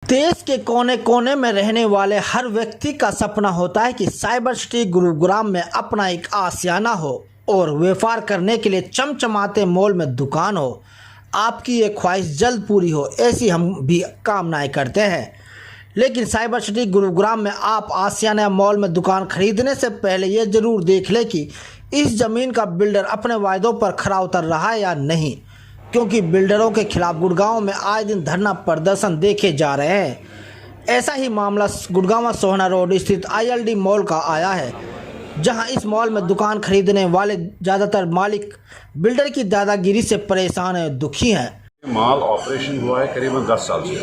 देश के कोने कोने में रहने वाले हर व्यक्ति का सपना होता है कि साइबर सिटी गुरुग्राम में अपना एक आशियाना हो और व्यापार करने के लिए चमचमाते मॉल में दुकान हो। आपकी ये ख्वाहिश जल्द पूरी हो, ऐसी हम भी कामनाएं करते हैं। लेकिन साइबर सिटी गुरुग्राम में आप आशियाना मॉल में दुकान खरीदने से पहले ये ज़रूर देख लें कि इस ज़मीन का बिल्डर अपने वायदों पर खरा उतर रहा है या नहीं, क्योंकि बिल्डरों के खिलाफ गुड़गांव में आए दिन धरना प्रदर्शन देखे जा रहे हैं। ऐसा ही मामला गुड़गांव सोहना रोड स्थित ILD मॉल का आया है, जहां इस मॉल में दुकान खरीदने वाले ज़्यादातर मालिक बिल्डर की दादागिरी से परेशान हैं, दुखी हैं। मॉल ऑपरेशन हुआ है करीबन 10 साल से।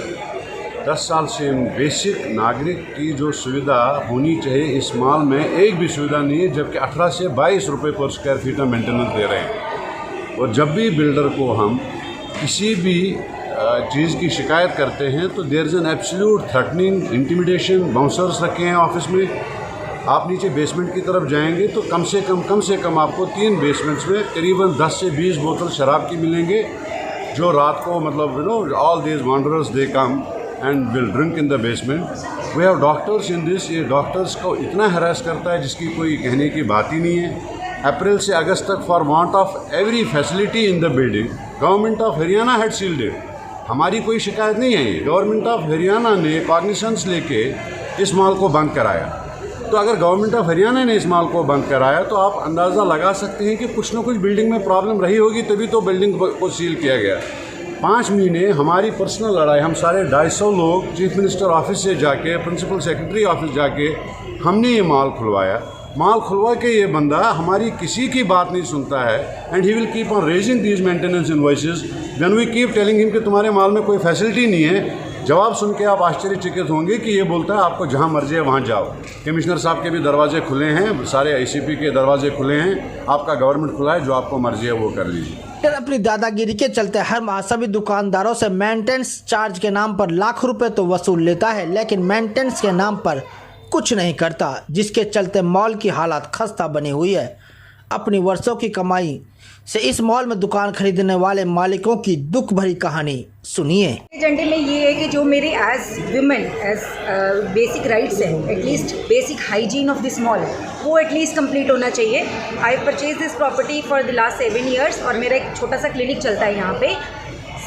10 साल से बेसिक नागरिक की जो सुविधा होनी चाहिए इस मॉल में एक भी सुविधा नहीं है, जबकि 18 से 22 रुपये पर स्क्वायर फीट में मेंटेनेंस दे रहे हैं। और जब भी बिल्डर को हम किसी भी चीज़ की शिकायत करते हैं तो there is an absolute threatening, intimidation, bouncers रखे हैं ऑफिस में। आप नीचे बेसमेंट की तरफ जाएंगे तो कम से कम आपको 3 बेसमेंट्स में करीबन 10 से 20 बोतल शराब की मिलेंगे, जो रात को मतलब all these wanderers they come and will drink in the basement. We have doctors in this. ये डॉक्टर्स को इतना हरास करता है जिसकी कोई कहने की बात ही नहीं है। अप्रैल से अगस्त तक for want of every facility in the building government of Haryana had sealed it. हमारी कोई शिकायत नहीं है। गवर्नमेंट ऑफ हरियाणा ने कॉग्निसेंस लेके इस मॉल को बंद कराया। तो अगर गवर्नमेंट ऑफ हरियाणा ने इस मॉल को बंद कराया तो आप अंदाज़ा लगा सकते हैं कि कुछ न कुछ बिल्डिंग में प्रॉब्लम रही होगी, तभी तो बिल्डिंग को सील किया गया। 5 महीने हमारी पर्सनल लड़ाई, हम सारे 250 लोग चीफ मिनिस्टर ऑफिस से जाके, प्रिंसिपल सेक्रेटरी ऑफिस जाके हमने ये मॉल खुलवाया। मॉल खुलवा के ये बंदा हमारी किसी की बात नहीं सुनता है and he will keep on raising these maintenance invoices when we keep telling him कि तुम्हारे मॉल में कोई फैसिलिटी नहीं है। जवाब सुन के आप आश्चर्यचकित होंगे कि ये बोलता है आपको जहां मर्जी है वहां जाओ। कमिश्नर साहब के भी दरवाजे खुले हैं, सारे ICP के दरवाजे खुले हैं, आपका गवर्नमेंट खुला है, जो आपको मर्जी है वो कर लीजिए। अपनी दादागिरी के चलते हर माह सभी दुकानदारों से मेंटेनेंस चार्ज के नाम पर लाखों रुपए तो वसूल लेता है, लेकिन मेंटेनेंस के नाम पर कुछ नहीं करता, जिसके चलते मॉल की हालत खस्ता बनी हुई है। अपनी वर्षों की कमाई से इस मॉल में दुकान खरीदने वाले मालिकों की दुख भरी कहानी सुनिए। एजेंडे में ये है कि जो मेरे as women as basic rights हैं, at least basic hygiene of this mall, वो एटलीस्ट कंप्लीट होना चाहिए। I purchase this property for the last 7 years और मेरा एक छोटा सा क्लिनिक चलता है यहाँ पे।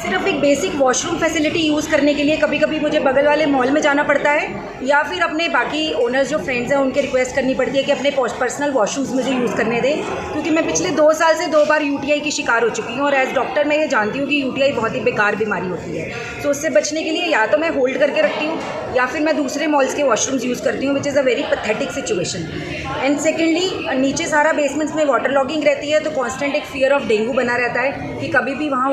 सिर्फ एक बेसिक वॉशरूम फैसिलिटी यूज़ करने के लिए कभी कभी मुझे बगल वाले मॉल में जाना पड़ता है, या फिर अपने बाकी ओनर्स जो फ्रेंड्स हैं उनके रिक्वेस्ट करनी पड़ती है कि अपने पर्सनल वॉशरूम्स मुझे यूज़ करने दें, क्योंकि मैं पिछले 2 साल से 2 बार UTI की शिकार हो चुकी हूँ। और एज डॉक्टर मैं ये जानती हूँ कि UTI बहुत ही बेकार बीमारी होती है। तो उससे बचने के लिए या तो मैं होल्ड करके रखती हूँ या फिर मैं दूसरे मॉल्स के वॉशरूम्स यूज़ करती हूँ, which is a very pathetic situation. And secondly, नीचे सारा बेसमेंट्स में वाटर लॉगिंग रहती है, तो कॉन्स्टेंट एक फियर ऑफ डेंगू बना रहता है कि कभी भी वहाँ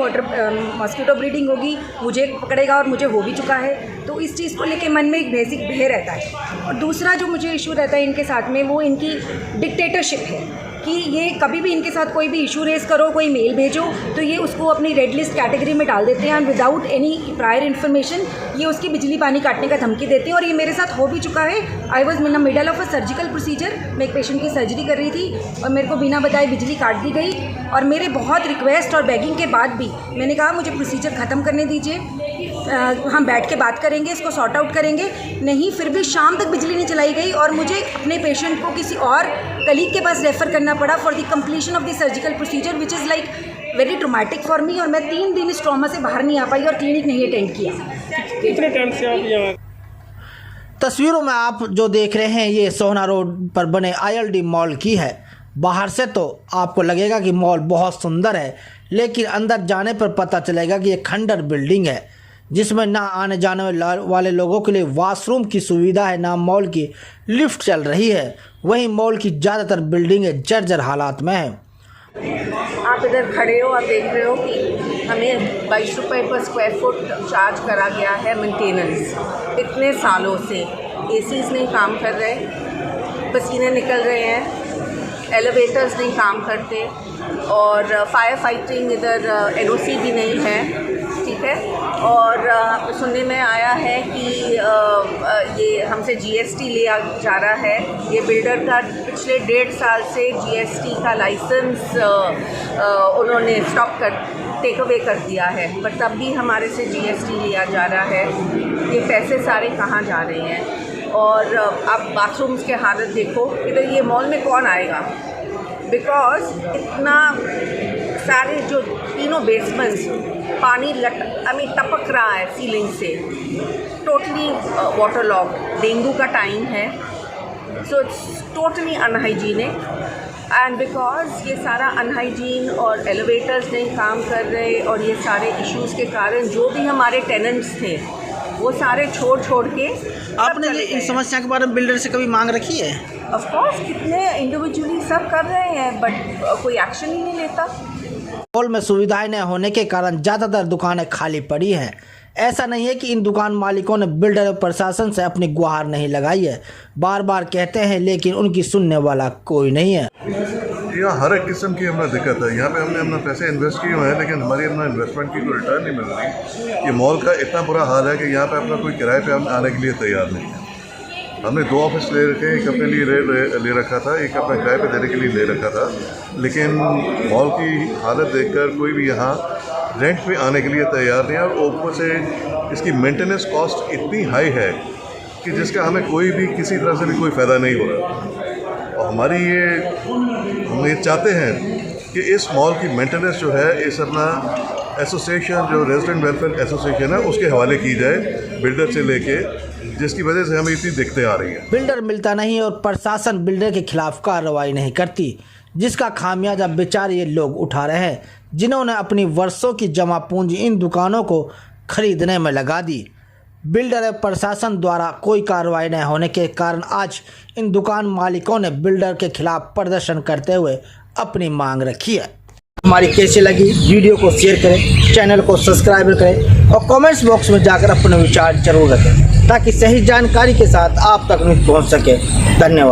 मॉस्किटो ब्रीडिंग होगी, मुझे पकड़ेगा, और मुझे हो भी चुका है। तो इस चीज़ को लेके मन में एक बेसिक भय रहता है। और दूसरा जो मुझे इशू रहता है इनके साथ में, वो इनकी डिक्टेटरशिप है कि ये कभी भी इनके साथ कोई भी इशू रेस करो, कोई मेल भेजो, तो ये उसको अपनी रेड लिस्ट कैटेगरी में डाल देते हैं and without any prior information ये उसकी बिजली पानी काटने का धमकी देते हैं। और ये मेरे साथ हो भी चुका है। I was in the middle of a surgical procedure. मैं एक पेशेंट की सर्जरी कर रही थी और मेरे को बिना बताए बिजली काट दी गई, और मेरे बहुत रिक्वेस्ट और बेगिंग के बाद भी मैंने कहा मुझे प्रोसीजर ख़त्म करने दीजिए, हम बैठ के बात करेंगे, इसको सॉर्ट आउट करेंगे। नहीं, फिर भी शाम तक बिजली नहीं चलाई गई और मुझे अपने पेशेंट को किसी और कलीग के पास रेफ़र करना पड़ा for the completion of the surgical procedure, which is like very traumatic for me. और मैं 3 दिन इस ट्रॉमा से बाहर नहीं आ पाई और क्लिनिक नहीं अटेंड किया। कितने टाइम से आप यहाँ? तस्वीरों में आप जो देख रहे हैं ये सोहना रोड पर बने ILD मॉल की है। बाहर से तो आपको लगेगा कि मॉल बहुत सुंदर है, लेकिन अंदर जाने पर पता चलेगा कि ये खंडर बिल्डिंग है, जिसमें ना आने जाने वाले लोगों के लिए वॉशरूम की सुविधा है, ना मॉल की लिफ्ट चल रही है। वहीं मॉल की ज़्यादातर बिल्डिंगें जर्जर हालात में हैं। आप इधर खड़े हो, आप देख रहे हो कि हमें 22 रुपये पर स्क्वायर फुट चार्ज करा गया है मेंटेनेंस। इतने सालों से ACs नहीं काम कर रहे, पसीने निकल रहे हैं, एलिवेटर्स नहीं काम करते, और फायर फाइटिंग इधर NOC भी नहीं है, ठीक है। और सुनने में आया है कि ये हमसे GST लिया जा रहा है। ये बिल्डर का पिछले 1.5 साल से GST का लाइसेंस उन्होंने स्टॉप कर टेक अवे कर दिया है, पर तब भी हमारे से GST लिया जा रहा है। ये पैसे सारे कहाँ जा रहे हैं? और आप बाथरूम्स के हालत देखो, इधर ये मॉल में कौन आएगा? बिकॉज इतना सारे जो तीनों बेसमेंट्स पानी टपक रहा है सीलिंग से, टोटली वाटर लॉग। डेंगू का टाइम है, so it's totally unhygienic. And because ये सारा अनहाइजीन और एलिवेटर्स नहीं काम कर रहे और ये सारे इश्यूज़ के कारण जो भी हमारे टेनेंट्स थे वो सारे छोड़ के आपने ये इन समस्या के बारे में बिल्डर से कभी मांग रखी है? ऑफ कोर्स कितने इंडिविजुअली सब कर रहे हैं, बट कोई एक्शन ही नहीं लेता। मॉल में सुविधाएं न होने के कारण ज़्यादातर दुकानें खाली पड़ी हैं। ऐसा नहीं है कि इन दुकान मालिकों ने बिल्डर और प्रशासन से अपनी गुहार नहीं लगाई है, बार बार कहते हैं लेकिन उनकी सुनने वाला कोई नहीं है। यहाँ हर एक किस्म की हमें दिक्कत है। यहाँ पे हमने अपना पैसे इन्वेस्ट किए हुए हैं, लेकिन हमारी अपना इन्वेस्टमेंट की कोई रिटर्न नहीं मिल रही। ये मॉल का इतना बुरा हाल है कि यहाँ पे अपना कोई किराए पे हम आने के लिए तैयार नहीं है। हमने 2 ऑफिस ले रखे, एक अपने लिए ले रखा था, एक अपने किराए पे देने के लिए ले रखा था, लेकिन मॉल की हालत देखकर कोई भी यहाँ रेंट पे आने के लिए तैयार नहीं है। और ऊपर से इसकी मेंटेनेंस कॉस्ट इतनी हाई है कि जिसका हमें कोई भी किसी तरह से भी कोई फ़ायदा नहीं हो रहा। और हम ये चाहते हैं कि इस मॉल की मेंटेनेंस जो है इस अपना एसोसिएशन, जो रेजिडेंट वेलफेयर एसोसिएशन है, उसके हवाले की जाए बिल्डर से लेके, जिसकी वजह से हमें इतनी दिक्कतें आ रही हैं। बिल्डर मिलता नहीं और प्रशासन बिल्डर के खिलाफ कार्रवाई नहीं करती, जिसका खामियाजा बेचारे ये लोग उठा रहे हैं जिन्होंने अपनी वर्षों की जमा पूंजी इन दुकानों को खरीदने में लगा दी। बिल्डर और प्रशासन द्वारा कोई कार्रवाई न होने के कारण आज इन दुकान मालिकों ने बिल्डर के खिलाफ प्रदर्शन करते हुए अपनी मांग रखी है। हमारी कैसी लगी वीडियो को शेयर करें, चैनल को सब्सक्राइब करें और कमेंट्स बॉक्स में जाकर अपने विचार जरूर रखें ताकि सही जानकारी के साथ आप तक पहुंच सके। धन्यवाद।